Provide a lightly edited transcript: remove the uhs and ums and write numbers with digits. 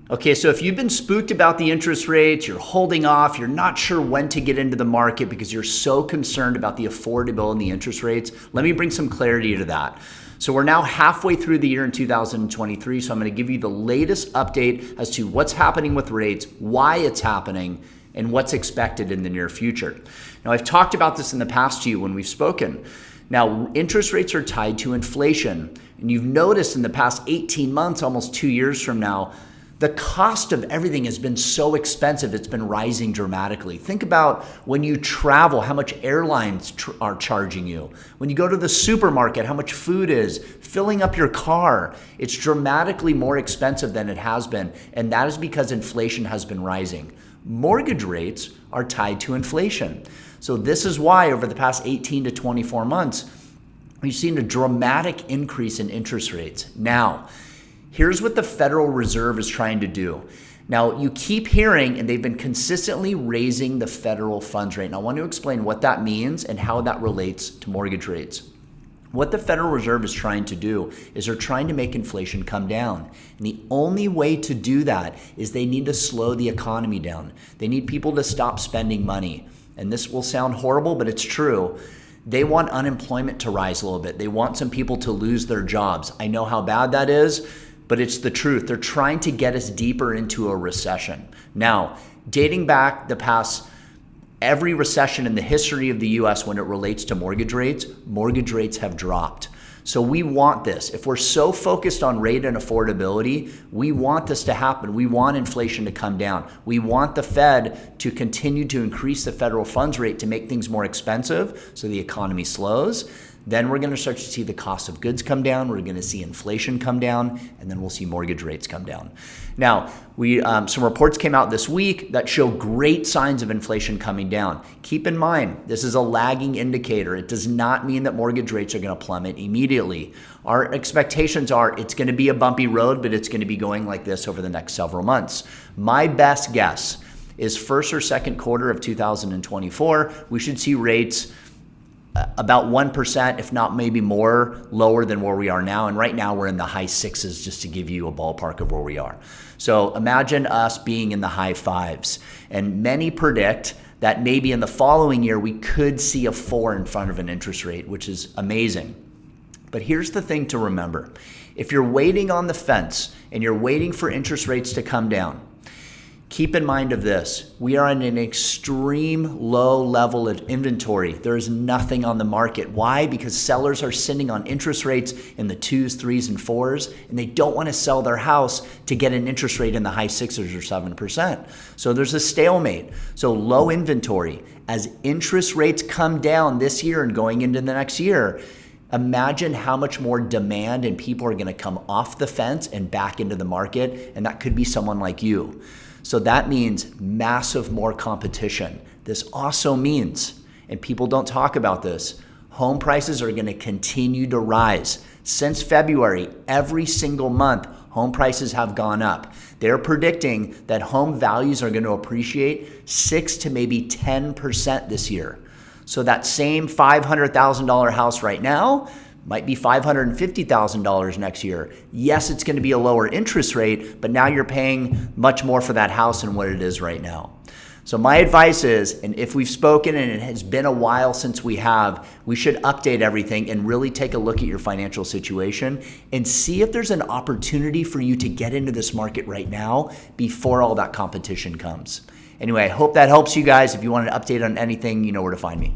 Okay, so if you've been spooked about the interest rates, you're holding off, you're not sure when to get into the market because you're so concerned about the affordability and the interest rates, let me bring some clarity to that. So we're now halfway through the year in 2023, so I'm going to give you the latest update as to what's happening with rates, why it's happening, and what's expected in the near future. Now, I've talked about this in the past to you when we've spoken. Now, interest rates are tied to inflation, and you've noticed in the past 18 months, almost 2 years from now, the cost of everything has been so expensive, it's been rising dramatically. Think about when you travel, how much airlines are charging you. When you go to the supermarket, how much food is. Filling up your car, it's dramatically more expensive than it has been, and that is because inflation has been rising. Mortgage rates are tied to inflation. So this is why over the past 18 to 24 months, we've seen a dramatic increase in interest rates. Now, here's what the Federal Reserve is trying to do. Now, you keep hearing, and they've been consistently raising the federal funds rate. And I want to explain what that means and how that relates to mortgage rates. What the Federal Reserve is trying to do is they're trying to make inflation come down. And the only way to do that is they need to slow the economy down. They need people to stop spending money. And this will sound horrible, but it's true. They want unemployment to rise a little bit. They want some people to lose their jobs. I know how bad that is, but it's the truth. They're trying to get us deeper into a recession. Now, dating back the past, every recession in the history of the US when it relates to mortgage rates have dropped. So we want this. If we're so focused on rate and affordability, we want this to happen. We want inflation to come down. We want the Fed to continue to increase the federal funds rate to make things more expensive so the economy slows. Then we're going to start to see the cost of goods come down. We're going to see inflation come down, and then we'll see mortgage rates come down. Now, some reports came out this week that show great signs of inflation coming down. Keep in mind, this is a lagging indicator. It does not mean that mortgage rates are going to plummet immediately. Our expectations are it's going to be a bumpy road, but it's going to be going like this over the next several months. My best guess is first or second quarter of 2024, we should see rates about 1%, if not maybe more, lower than where we are now. And right now we're in the high sixes, just to give you a ballpark of where we are. So imagine us being in the high fives. And many predict that maybe in the following year, we could see a 4 in front of an interest rate, which is amazing. But here's the thing to remember. If you're waiting on the fence and you're waiting for interest rates to come down, keep in mind of this. We are at an extreme low level of inventory. There is nothing on the market. Why? Because sellers are sitting on interest rates in the 2s, 3s, and 4s, and they don't want to sell their house to get an interest rate in the high 6s or 7%. So there's a stalemate. So low inventory. As interest rates come down this year and going into the next year, imagine how much more demand and people are going to come off the fence and back into the market, and that could be someone like you. So that means massive more competition. This also means, and people don't talk about this, home prices are going to continue to rise. Since February, every single month, home prices have gone up. They're predicting that home values are going to appreciate 6 to maybe 10% this year. So that same $500,000 house right now might be $550,000 next year. Yes, it's going to be a lower interest rate, but now you're paying much more for that house than what it is right now. So my advice is, and if we've spoken and it has been a while since we should update everything and really take a look at your financial situation and see if there's an opportunity for you to get into this market right now before all that competition comes. Anyway, I hope that helps you guys. If you want an update on anything, you know where to find me.